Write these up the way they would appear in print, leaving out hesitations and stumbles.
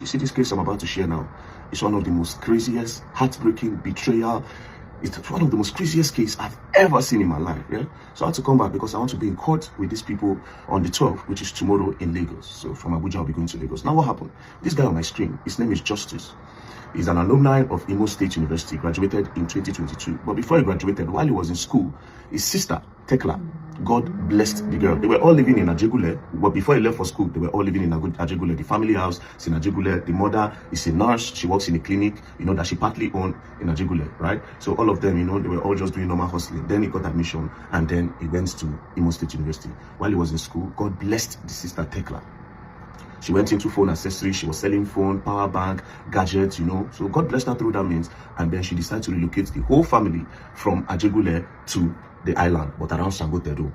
You see this case I'm about to share now? It's one of the most craziest, heartbreaking betrayal. It's one of the most craziest cases I've ever seen in my life. Yeah. So I had to come back because I want to be in court with these people on the 12th, which is tomorrow in Lagos. So from Abuja, I'll be going to Lagos. Now what happened? This guy on my screen, his name is Justice. He's an alumni of Imo State University, graduated in 2022. But before he graduated, while he was in school, his sister, Tekla, God blessed the girl. They were all living in Ajegule, but before he left for school, they were all living in Ajegule. The family house is in Ajegule. The mother is a nurse. She works in a clinic, that she partly owned in Ajegule, right? So all of them, they were all just doing normal hustling. Then he got admission, and then he went to Imo State University. While he was in school, God blessed the sister, Tekla. She went into phone accessories. She was selling phone, power bank, gadgets, So God blessed her through that means. And then she decided to relocate the whole family from Ajegule to the island, but around Sangotedo.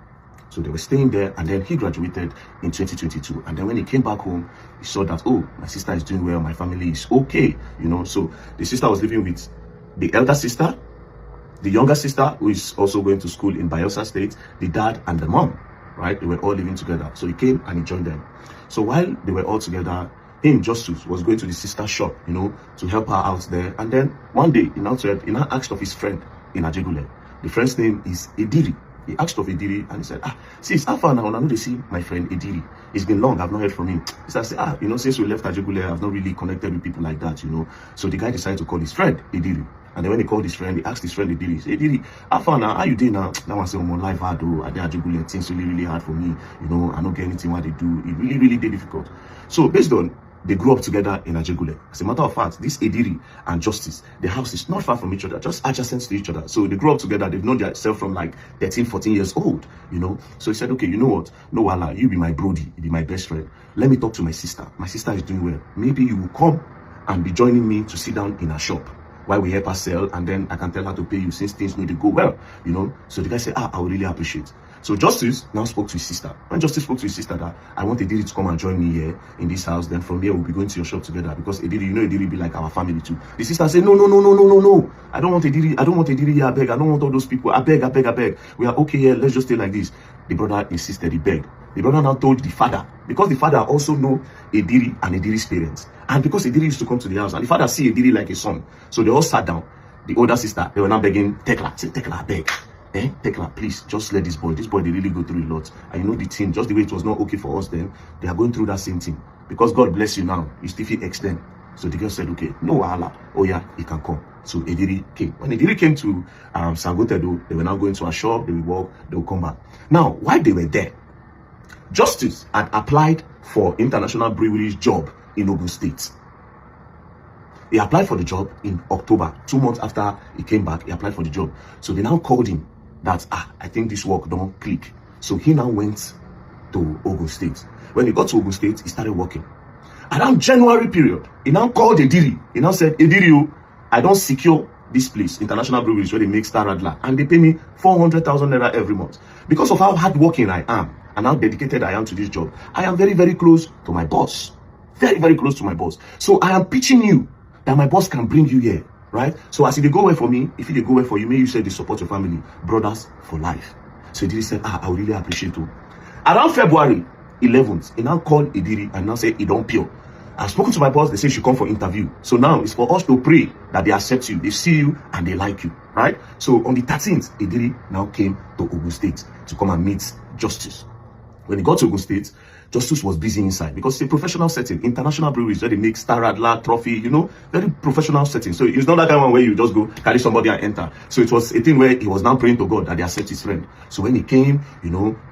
So they were staying there, and then he graduated in 2022. And then when he came back home, he saw that, oh, my sister is doing well, my family is okay, So the sister was living with the elder sister, the younger sister, who is also going to school in Bayelsa State, the dad and the mom, right? They were all living together. So he came and he joined them. So while they were all together, him, Justice, was going to the sister's shop, to help her out there. And then one day, he now asked of his friend in Ajegule. The friend's name is Ediri. He asked of Ediri and he said, sis, how far now? I know they see my friend Ediri. It's been long, I've not heard from him. He said, since we left Ajegule, I've not really connected with people like that, So the guy decided to call his friend Ediri. And then when he called his friend, he asked his friend Ediri, he said, Ediri, how far now? How you doing now? That one said, my life hard, though. I did Ajegule, things really, really hard for me. I don't get anything what they do. It really, really did difficult. So based on, they grew up together in Ajegule. As a matter of fact, this Ediri and Justice, the house is not far from each other, just adjacent to each other. So they grew up together. They've known themselves from like 13, 14 years old, So he said, okay, you know what? No, Allah, you be my brody, you be my best friend. Let me talk to my sister. My sister is doing well. Maybe you will come and be joining me to sit down in her shop while we help her sell, and then I can tell her to pay you since things need to go well, So the guy said, I would really appreciate. So Justice now spoke to his sister. When Justice spoke to his sister that I want Ediri to come and join me here in this house, then from here we'll be going to your shop together, because Ediri, Ediri be like our family too. The sister said, no. I don't want Ediri here, I beg. I don't want all those people. I beg. We are okay here, let's just stay like this. The brother insisted, he begged. The brother now told the father, because the father also know Ediri and Ediri's parents. And because Ediri used to come to the house, and the father see Ediri like a son. So they all sat down. The older sister, they were now begging Tekla, say, Tekla, I beg. Tekla, please, just let this boy, they really go through a lot. And the team, just the way it was not okay for us then, they are going through that same thing. Because God bless you now, you still feel extend. So the girl said, okay, no wahala. Oh yeah, he can come. So Ediri came. When Ediri came to Sangotedo, they were now going to a shop, they will walk, they will come back. Now, while they were there, Justice had applied for International Brewery's job in Ogun State. He applied for the job in October. 2 months after he came back, he applied for the job. So they now called him that, I think this work don't click. So he now went to Ogun State. When he got to Ogun State, he started working. Around January period, he now called Ediri. He now said, Ediri, I don't secure this place, International Breweries, where they make Star Radler, and they pay me 400,000 naira every month. Because of how hardworking I am and how dedicated I am to this job, I am very, very close to my boss. Very, very close to my boss. So I am pitching you that my boss can bring you here, right? So as if they go well for me, if they go well for you, may you say they support your family. Brothers for life. So Ediri said, I would really appreciate you. Around February 11th, he now called Ediri and now said, he don't pure. I've spoken to my boss, they say she come for interview. So now it's for us to pray that they accept you, they see you, and they like you, right? So on the 13th, Ediri now came to Ogun State to come and meet Justice. When he got to Ogun State, Justice was busy inside because it's a professional setting. International breweries where they make Star Radler, Trophy, very professional setting. So it's not that kind of one where you just go carry somebody and enter. So it was a thing where he was now praying to God that they accept his friend. So when he came, he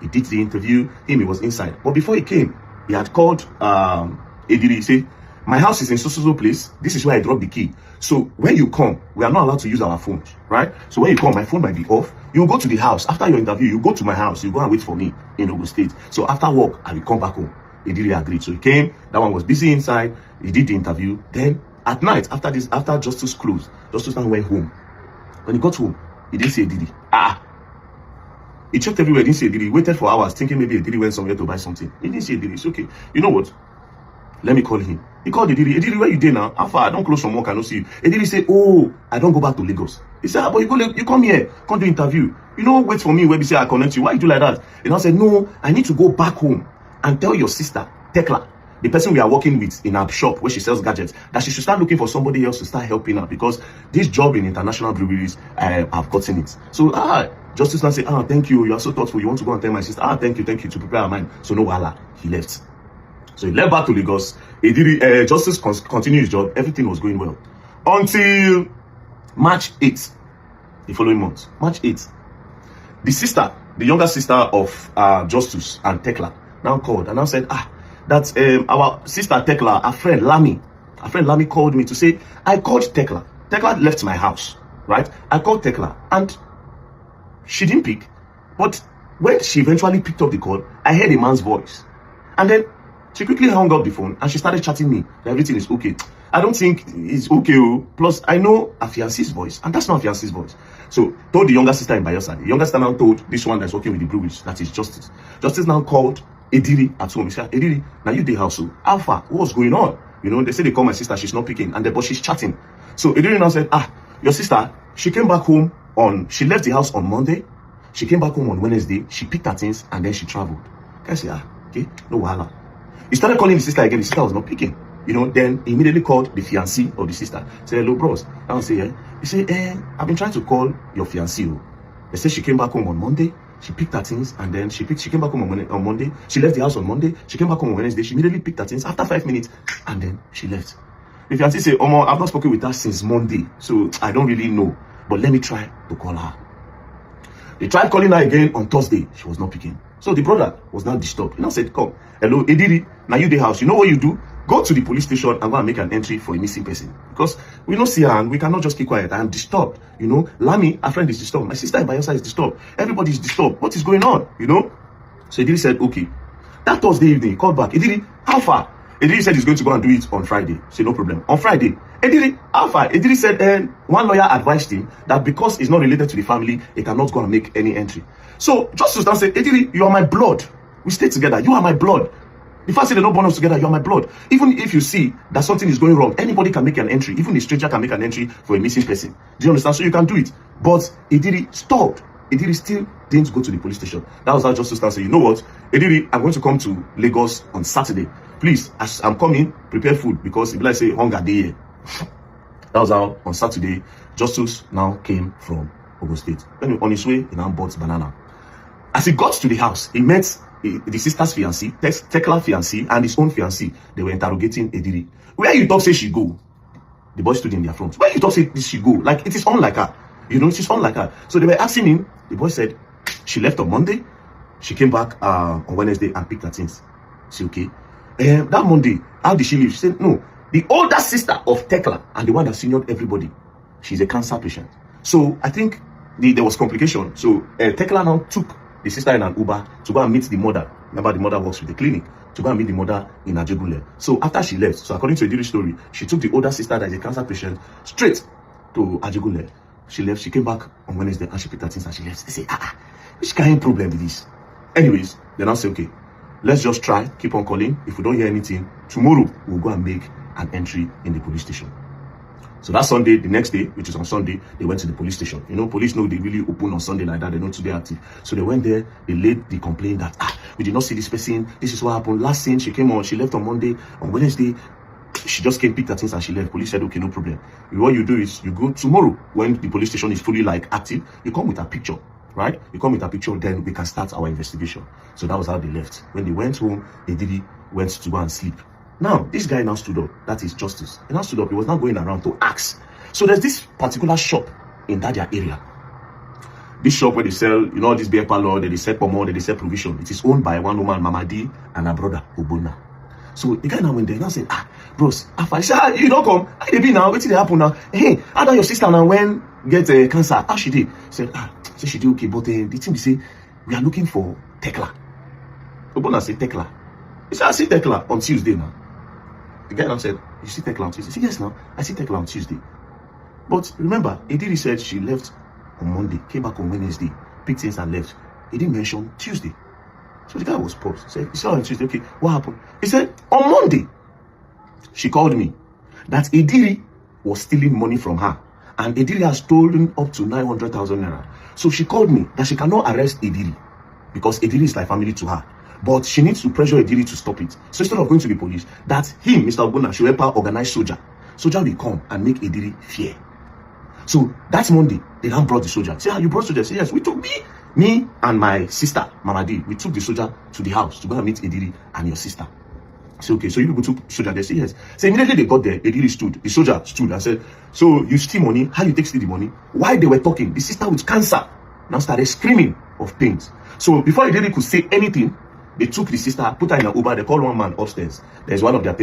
did the interview, he was inside. But before he came, he had called Ediri. He said, my house is in so place. This is where I dropped the key. So when you come, we are not allowed to use our phones, right? So when you come, my phone might be off. You go to the house. After your interview, you go to my house. You go and wait for me in Ogun State. So after work, I will come back home. Ediri agreed. So he came. That one was busy inside. He did the interview. Then at night, after Justice closed, Justice now went home. When he got home, he didn't see Ediri. He checked everywhere, didn't see Ediri. He waited for hours, thinking maybe Ediri went somewhere to buy something. He didn't see Ediri. It's okay. You know what? Let me call him. He called Ediri. Ediri, where you there now? How far? I don't close from work, I don't see you. Ediri said, oh, I don't go back to Lagos. He said, but you come here, come do interview. Wait for me when we say I connect you. Why you do like that? And I said, no, I need to go back home and tell your sister, Tekla, the person we are working with in our shop where she sells gadgets, that she should start looking for somebody else to start helping her, because this job in international breweries, I've gotten it. So Justice now say, thank you, you are so thoughtful, you want to go and tell my sister, thank you, to prepare her mind. So no wahala, he left. So he left back to Lagos. Justice continued his job. Everything was going well until March 8th, the following month. March 8th, the sister, the younger sister of Justice and Tekla, now called and now said, that our sister Tekla, our friend Lami called me to say, I called Tekla. Tekla left my house, right? I called Tekla and she didn't pick. But when she eventually picked up the call, I heard a man's voice. And then she quickly hung up the phone and she started chatting me that everything is okay. I don't think it's okay. Plus, I know a fiancé's voice, and that's not a fiancé's voice. So, told the younger sister in Bayelsa. The younger sister now told this one that's working with the breweries, that is Justice. Justice now called Ediri at home. He said, Ediri, now you the house. So, Alpha, what's going on? You know, they say they call my sister, she's not picking, but she's chatting. So, Ediri now said, your sister, she came back home she left the house on Monday. She came back home on Wednesday. She picked her things, and then she traveled. I said, okay, no wahala. He started calling the sister again. The sister was not picking. You know, then he immediately called the fiancé of the sister. Said, hello, bros. I would say, yeah. He said, I've been trying to call your fiancé. They said she came back home on Monday. She picked her things, and then she came back home on Monday. She left the house on Monday. She came back home on Wednesday. She immediately picked her things after 5 minutes, and then she left. The fiancé said, Omo, I've not spoken with her since Monday, so I don't really know. But let me try to call her. They tried calling her again on Thursday. She was not picking. So the brother was now disturbed. He now said, come, hello, Ediri, now you the house. You know what you do? Go to the police station and go and make an entry for a missing person. Because we don't see her and we cannot just keep quiet. I am disturbed. You know, Lami, our friend, is disturbed. My sister in Bayelsa is disturbed. Everybody is disturbed. What is going on? You know? So Ediri said, okay. That Thursday evening, he called back. Ediri, how far? Ediri said he's going to go and do it on Friday. Say, no problem. On Friday, Ediri, how far? Ediri said one lawyer advised him that because he's not related to the family, he cannot go and make any entry. So Justice now said, Ediri, you are my blood. We stay together. You are my blood. The fact that they don't burn us together, you are my blood. Even if you see that something is going wrong, anybody can make an entry. Even a stranger can make an entry for a missing person. Do you understand? So you can do it. But Ediri stopped. Ediri still didn't go to the police station. That was how Justice now said, you know what? Ediri, I'm going to come to Lagos on Saturday. Please, as I'm coming, prepare food, because if I say hunger day here. That was how on Saturday, Justice now came from Ogun State. When on his way, he now bought banana. As he got to the house, he met the sister's fiancé, Tekla fiancé, and his own fiancé. They were interrogating Ediri. Where you talk say she go? The boy stood in their front. Where you talk say she go? Like, it is unlike her. You know, it is unlike her. So they were asking him. The boy said, she left on Monday. She came back on Wednesday and picked her things. Say, okay. That Monday, how did she leave? She said, no. The older sister of Tekla and the one that seniored everybody, she's a cancer patient. So I think there was complication. So Tekla now took the sister in an Uber to go and meet the mother. Remember, the mother works with the clinic. To go and meet the mother in Ajegunle. So after she left, so according to Ediri's story, she took the older sister that is a cancer patient straight to Ajegunle. She left. She came back on Wednesday and she picked her things and she left. They say, which kind of problem with this? Anyways, they now say, okay, let's just try, keep on calling. If we don't hear anything, tomorrow we'll go and make an entry in the police station. So that Sunday, the next day, which is on Sunday, they went to the police station. You know, police know they really open on Sunday like that. They know today active. So they went there, they laid the complaint that, we did not see this person. This is what happened. Last scene, she left on Monday. On Wednesday, she just came, picked her things and she left. Police said, okay, no problem. What you do is, you go tomorrow, when the police station is fully active, you come with a picture, right? You come with a picture, then we can start our investigation. So that was how they left. When they went home, they went to go and sleep. Now, this guy now stood up. That is Justice. He now stood up. He was now going around to ask. So there's this particular shop in that area. This shop where they sell, you know, this beer parlor, they sell pomo, they sell provision. It is owned by one woman, Mama D, and her brother, Obona. So the guy now went there and said, bros, I said, you don't come. How they be now? What's happen now? Hey, how does your sister now when get cancer? How she did? Said, so she did okay, but the thing they say, we are looking for Tekla. Obona said, Tekla. He said, I see Tekla on Tuesday now. The guy now said, you see Tekla on Tuesday? He said, yes, now. I see Tekla on Tuesday. But remember, Ediri said she left on Monday, came back on Wednesday, picked things and left. He didn't mention Tuesday. So the guy was paused. He said, you saw her on Tuesday. Okay, what happened? He said, on Monday, she called me that Ediri was stealing money from her. And Ediri has stolen up to 900,000 naira. So she called me that she cannot arrest Ediri because Ediri is like family to her. but she needs to pressure Ediri to stop it. So instead of going to the police, that him, Mr. Ogbonna, should help her organize soldier. Soldier will come and make Ediri fear. So that Monday, they now brought the soldier. Say, you brought soldier? Say, yes, we took me and my sister, Mama D, we took the soldier to the house to go and meet Ediri and your sister. Say, okay, so you people took soldier. They say, yes. So immediately they got there, Ediri stood. The soldier stood and said, so you steal money? How you take steal the money? While they were talking, the sister with cancer now started screaming of pains. So before Ediri could say anything, they took the sister, put her in an Uber. They called one man upstairs. There's one of their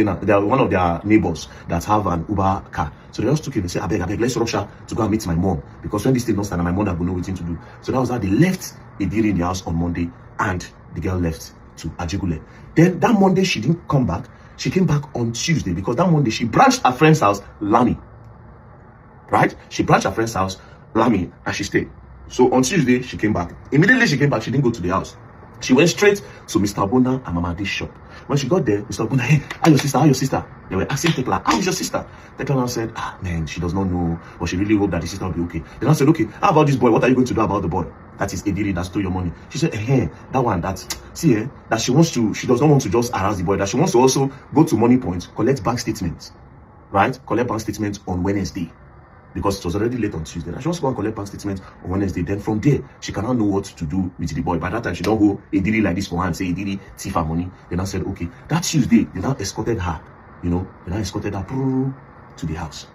one of their neighbors that have an Uber car. So they just took it and said, I beg, let's rush her to go and meet my mom. Because when this thing don't stand, my mother will know what to do. So that was how they left Ediri in the house on Monday, and the girl left to Ajigule. Then that Monday, she didn't come back. She came back on Tuesday, because that Monday, she branched her friend's house, Lami. Right? She branched her friend's house, Lami, and she stayed. So on Tuesday, she came back. Immediately she came back, she didn't go to the house. She went straight to Mr. Ogbonna and Mama D's shop. When she got there, Mr. Ogbonna, hey, how your sister? They were asking Tekla, how is your sister? Tekla now said, man, she does not know, but she really hoped that the sister will be okay. They now said, okay, how about this boy? What are you going to do about the boy? That is Ediri that stole your money. She said, that one, that she does not want to just harass the boy, that she wants to also go to Money Point, collect bank statements, right? Collect bank statements on Wednesday. Because it was already late on Tuesday. She wants to go and collect bank statements on Wednesday. Then from there, she cannot know what to do with the boy. By that time, she don't go Ediri like this for her and say Ediri thief her money. They now said, okay, that Tuesday, they now escorted her, they now escorted her to the house.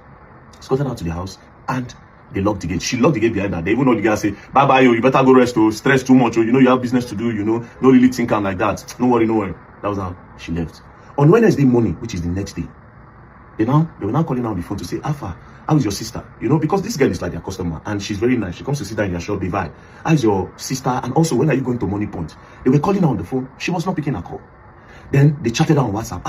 Escorted her to the house, and they locked the gate. She locked the gate behind her. They even know the guy say, bye, you better go rest, stress too much, you have business to do, no really think I'm like that. No worry. That was how she left. On Wednesday morning, which is the next day, they were now calling her on the phone to say, Alpha, how is your sister? Because this girl is like their customer, and she's very nice. She comes to sit down in their shop, they vibe. How is your sister? And also, when are you going to Money Point? They were calling her on the phone. She was not picking her call. Then they chatted her on WhatsApp.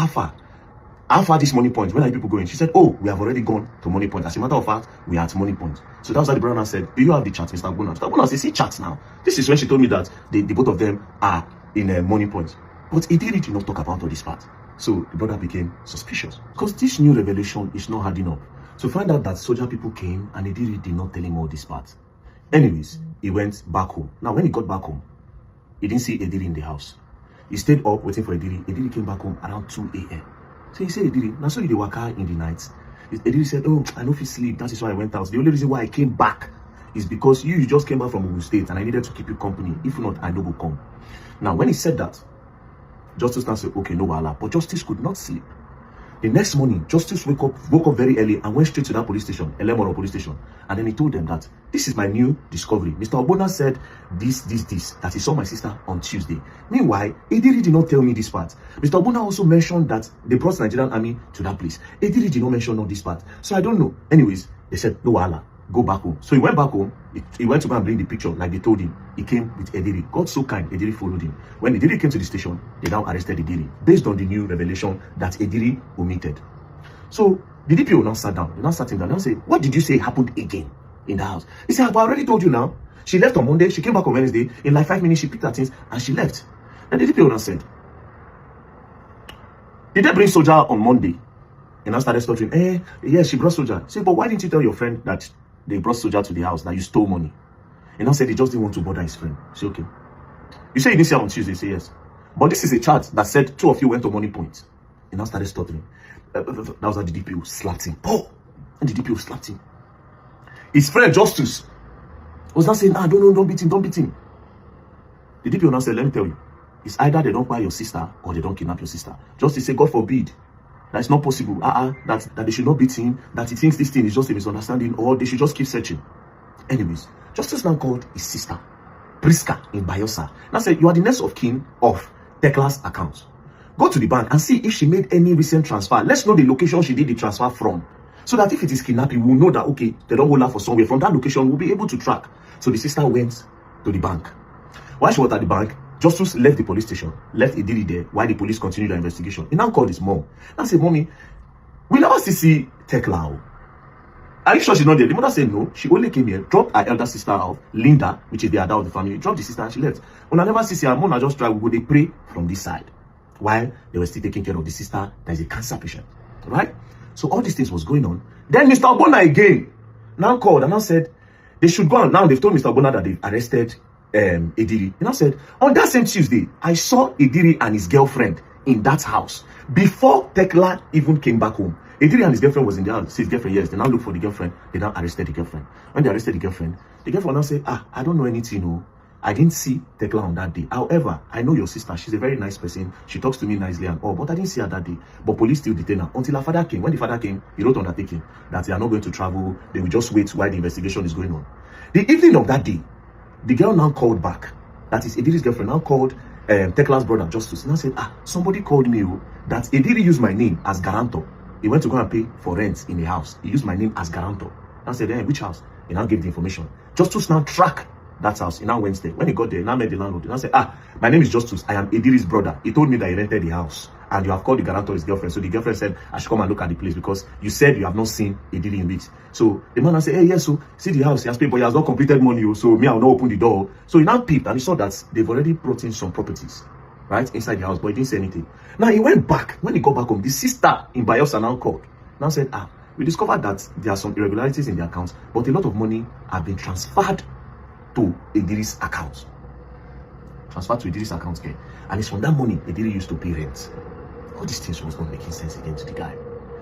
Alpha, this Money Point, when are you people going? She said, oh, we have already gone to Money Point. As a matter of fact, we are at Money Point. So that was how the brother said, do you have the chat, Mr. Ogbonna? Mr. Ogbonna said, see chats now. This is when she told me that the both of them are in Money Point. But Ediri did not talk about all this part. So the brother became suspicious, because this new revelation is not hard enough. So find out that soldier people came and Ediri did not tell him all this part. Anyways, he went back home. Now, when he got back home, he didn't see Ediri in the house. He stayed up waiting for Ediri. Ediri came back home around 2 a.m. So he said, Ediri, now so you work out in the night. Ediri said, oh, I know if you sleep. That is why I went out. The only reason why I came back is because you just came back from Ogun State and I needed to keep you company. If not, I no go come. Now, when he said that, Justice now said, okay, no wahala. But Justice could not sleep. The next morning, Justice woke up very early and went straight to that police station, Elemoro police station. And then he told them that this is my new discovery. Mr. Ogbonna said this, that he saw my sister on Tuesday. Meanwhile, Ediri did not tell me this part. Mr. Ogbonna also mentioned that they brought Nigerian army to that place. Ediri did not mention all this part. So I don't know. Anyways, they said, no wahala, go back home. So he went back home. He went to go and bring the picture like they told him. He came with Ediri. God so kind, Ediri followed him. When Ediri came to the station, they now arrested Ediri based on the new revelation that Ediri omitted. So the DPO now sat down. They now sat him down and said, what did you say happened again in the house? He said, I already told you now. She left on Monday. She came back on Wednesday. In like 5 minutes, she picked her things and she left. And the DPO now said, did they bring soldier on Monday? And I started stuttering, yes, she brought soldier. He said, but why didn't you tell your friend that they brought soldier to the house, that you stole money? And I said, he just didn't want to bother his friend. I said, okay. You say you didn't see her on Tuesday? Say yes. But this is a chat that said 2 of you went to Money Point. And I started stuttering. That was how the DPO slapped him. Oh! And the DPO slapped him. His friend, Justice, was not saying, don't beat him. The DPO now said, let me tell you, it's either they don't buy your sister or they don't kidnap your sister. Justice said, God forbid. That's not possible. That they should not beat him, that he thinks this thing is just a misunderstanding, or they should just keep searching. Anyways, Justice now called his sister, Priska in Bayosa. Now said, you are the next of kin of Tekla's account. Go to the bank and see if she made any recent transfer. Let's know the location she did the transfer from. So that if it is kidnapping, we'll know that, okay, they don't hold her for somewhere. From that location, we'll be able to track. So the sister went to the bank. While she was at the bank, Justice left the police station, left Ediri there while the police continued their investigation. He now called his mom. Now said, Mommy, we never see Tekla. Are you sure she's not there? The mother said no. She only came here, dropped her elder sister off, Linda, which is the other of the family, dropped the sister and she left. When I never see her mom, I just try to go, they pray from this side. While they were still taking care of the sister that is a cancer patient. Right? So all these things was going on. Then Mr. Ogbonna again now called and now said they should go on. Now they've told Mr. Ogbonna that they've arrested Ediri. He now said, on that same Tuesday, I saw Ediri and his girlfriend in that house before Tekla even came back home. Ediri and his girlfriend was in the house. His girlfriend, yes. They now look for the girlfriend. They now arrested the girlfriend. When they arrested the girlfriend now said, I don't know anything, no. I didn't see Tekla on that day. However, I know your sister. She's a very nice person. She talks to me nicely and all, but I didn't see her that day. But police still detained her until her father came. When the father came, he wrote undertaking that they are not going to travel. They will just wait while the investigation is going on. The evening of that day, the girl now called back. That is, Ediri's girlfriend now called Tekla's brother Justus. And I said, somebody called me that Ediri used my name as guarantor. He went to go and pay for rent in the house. He used my name as guarantor. I said, which house? He now gave the information. Justus now tracked that house. He now went there. When he got there, he now met the landlord. He now said, my name is Justus. I am Ediri's brother. He told me that he rented the house. And you have called the guarantor his girlfriend. So the girlfriend said, I should come and look at the place because you said you have not seen Ediri in weeks. So the man now said, yes, so see the house. He has paid, but he has not completed money. So me, I will not open the door. So he now peeped and he saw that they've already brought in some properties, right, inside the house, but he didn't say anything. Now he went back. When he got back home, the sister in Bayelsa now called. Now said, we discovered that there are some irregularities in the accounts, but a lot of money have been transferred to Ediri's account. Transferred to Ediri's account here. And it's from that money Ediri used to pay rent. All these things was not making sense again to the guy.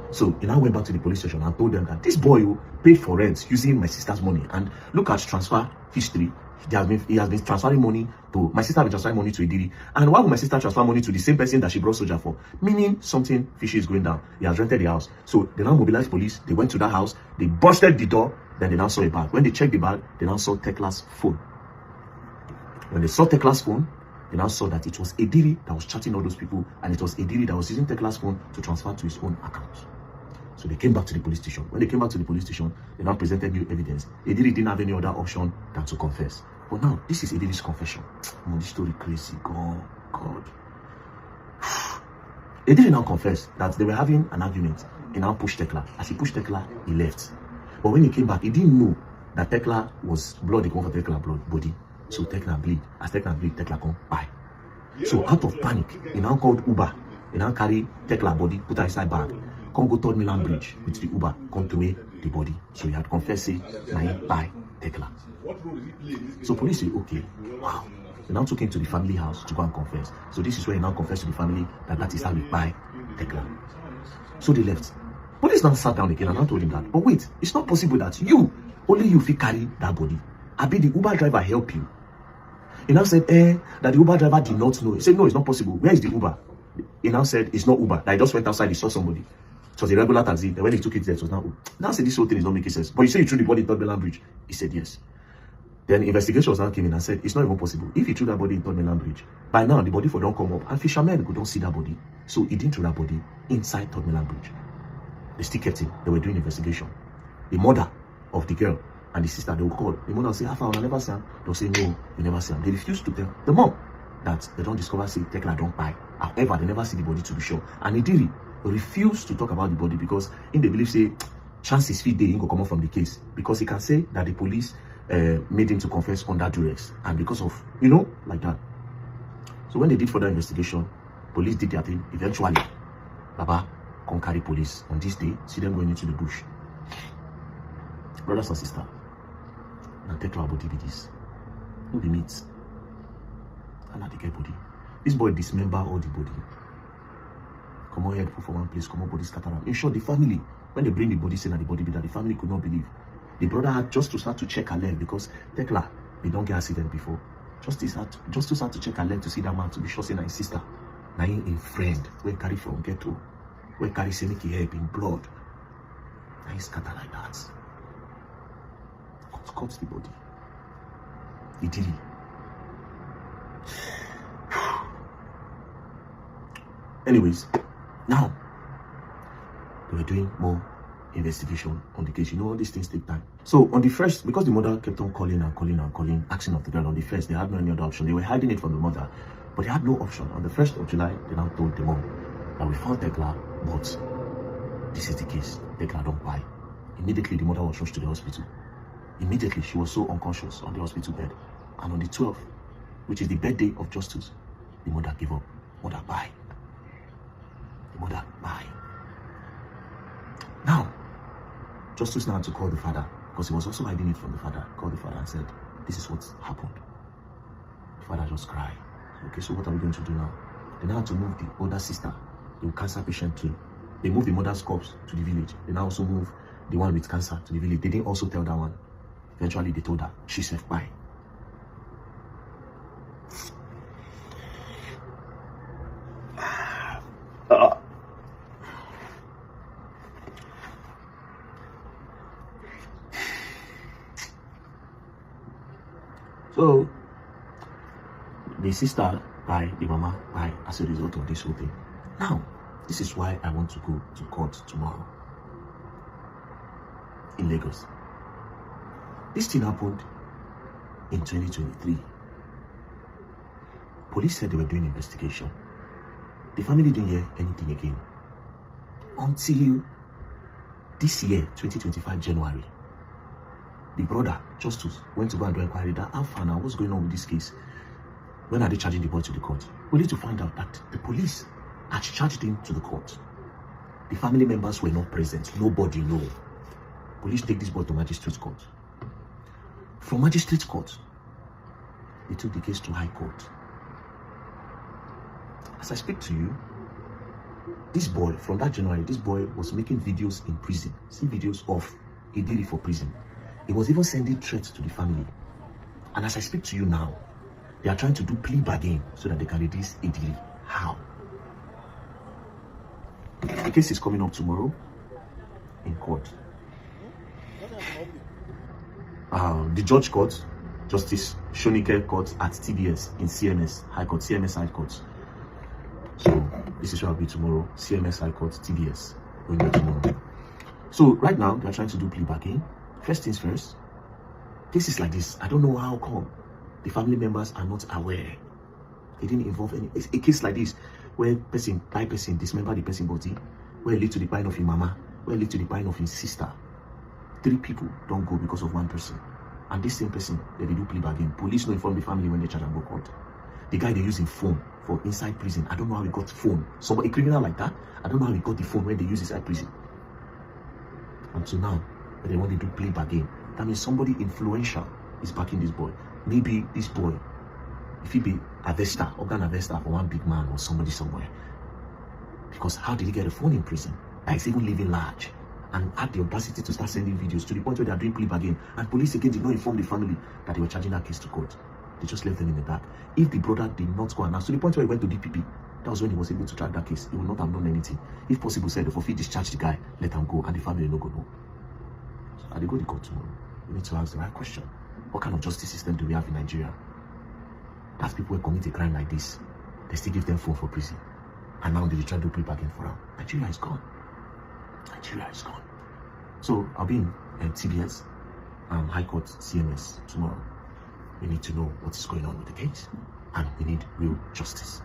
So he now went back to the police station and told them that this boy paid for rent using my sister's money. And look at transfer history. He has been transferring money to my sister. Has been transferring money to Ediri. And why would my sister transfer money to the same person that she brought soldier for? Meaning something fishy is going down. He has rented the house. So they now mobilized police. They went to that house. They busted the door. Then they now saw a bag. When they checked the bag, they now saw Tekla's phone. When they saw Tekla's phone, they now saw that it was Ediri that was chatting all those people, and it was Ediri that was using Tekla's phone to transfer to his own account. So they came back to the police station. When they came back to the police station, they now presented new evidence. Ediri didn't have any other option than to confess. But now, this is Ediri's confession. Oh, this story crazy. God. Ediri now confessed that they were having an argument. He now pushed Tekla. As he pushed Tekla, he left. But when he came back, he didn't know that Tekla was blood. He come for Tekla blood body. So Tekla bleed. As Tekla bleed, Tekla come by. So out of panic, he now called Uber. He now carry Tekla body, put her inside bag. Come go Third Milan Bridge with the Uber. Come to away the body. So he had confessed, say, now by Tekla. So police say, okay, wow. They now took him to the family house to go and confess. So this is where he now confessed to the family that that is how he buy Tekla. So they left. Police now sat down again and I told him that, but wait, it's not possible that only you fit carry that body. I bet the Uber driver help you. He now said, that the Uber driver did not know. He said, no, it's not possible. Where is the Uber? He now said, it's not Uber. That he just went outside, he saw somebody. It was a regular taxi. Then when he took it there, it was now Uber. Now said, this whole thing is not making sense. But you say you threw the body in Third Milan Bridge. He said, yes. Then investigations now came in and said, it's not even possible. If he threw that body in Third Milan Bridge, by now the body for don't come up. And fishermen could don't see that body. So he didn't throw that body inside Third Milan Bridge. They still kept him. They were doing investigation. The mother of the girl and the sister, they will call. The mother will say, I never see him. They'll say, no, you never see him. They refuse to tell the mom that they don't discover, say, Tekla don't buy. However, they never see the body to be sure. And Ediri refused to talk about the body because in the belief, say, chances fit they go come out from the case. Because he can say that the police made him to confess under duress. And because of, like that. So when they did further investigation, police did their thing. Eventually, Baba come carry police on this day, see them going into the bush. Brothers and sisters, now take our body with this. No be meat. And now they get body. This boy dismember all the body. Come on, head put for one place, come on, body scatter around. In short, the family, when they bring the body, say that the body be that, the family could not believe. The brother had just to start to check her leg because Tekla, they don't get accident before. Just to start to check her leg to see that man to be sure saying his sister. Now in friend, when carry from ghetto, when carry Seniki help in blood. Now he scatter like that. Cut the body. He did it. Anyways, now they were doing more investigation on the case. All these things take time. So on the first, because the mother kept on calling, asking of the girl on the first, they had no any other option. They were hiding it from the mother, but they had no option. On the 1st of July, they now told the mom that we found Tekla, but this is the case. Tekla don't buy. Immediately, the mother was rushed to the hospital. Immediately, she was so unconscious on the hospital bed. And on the 12th, which is the birthday of Justice, the mother gave up. Mother bye. The mother bye. Now, Justice now had to call the father, because he was also hiding it from the father. Called the father and said, this is what happened. The father just cried. Okay, so what are we going to do now? They now have to move the older sister, the cancer patient, to. They moved the mother's corpse to the village. They now also move the one with cancer to the village. They didn't also tell that one. Eventually, they told her. She said, bye. So, the sister by the mama by as a result of this whole thing. Now, this is why I want to go to court tomorrow in Lagos. This thing happened in 2023. Police said they were doing investigation. The family didn't hear anything again until this year, 2025 January. The brother, Justus, went to go and do inquiry that how far now, what's going on with this case? When are they charging the boy to the court? We need to find out that the police had charged him to the court. The family members were not present. Nobody knows. Police take this boy to magistrate court. From magistrate court, they took the case to high court. As I speak to you, this boy, from that January, this boy was making videos in prison. See videos of he did it for prison. He was even sending threats to the family. And as I speak to you now, they are trying to do plea bargain so that they can release Idili. How? The case is coming up tomorrow in court. The judge court, Justice Shonike Court at TBS in CMS High Court, CMS High Court. So this is where I'll be tomorrow, CMS High Court, TBS. Going there tomorrow. So right now, they are trying to do plea bargain. First things first, cases like this, I don't know how come the family members are not aware. They didn't involve any. It's a case like this, where person, dismember the person body, where it lead to the dying of his mama, where it lead to the dying of his sister. 3 people don't go because of 1 person. And this same person, they do plea bargain. Police no inform the family when they charge and go court. The guy they using phone for inside prison. I don't know how he got phone. Somebody, a criminal like that, I don't know how he got the phone when they use inside prison. Until now, they want to do plea bargain. That means somebody influential is backing this boy. Maybe this boy, if he be organ harvester for one big man or somebody somewhere. Because how did he get a phone in prison? That is even living large. And had the audacity to start sending videos to the point where they are doing plea bargain. And police again did not inform the family that they were charging that case to court. They just left them in the dark. If the brother did not go and ask, to the point where he went to DPP, that was when he was able to track that case. He would not have done anything. If possible, said, if he discharge the guy, let him go, and the family no go no. So I go to court tomorrow. We need to ask the right question. What kind of justice system do we have in Nigeria? That's people who commit a crime like this. They still give them phone for prison. And now they try to do plea bargain for them. Nigeria is gone. Nigeria is gone. So I'll be in TBS, High Court, CMS tomorrow. We need to know what is going on with the case. And we need real justice.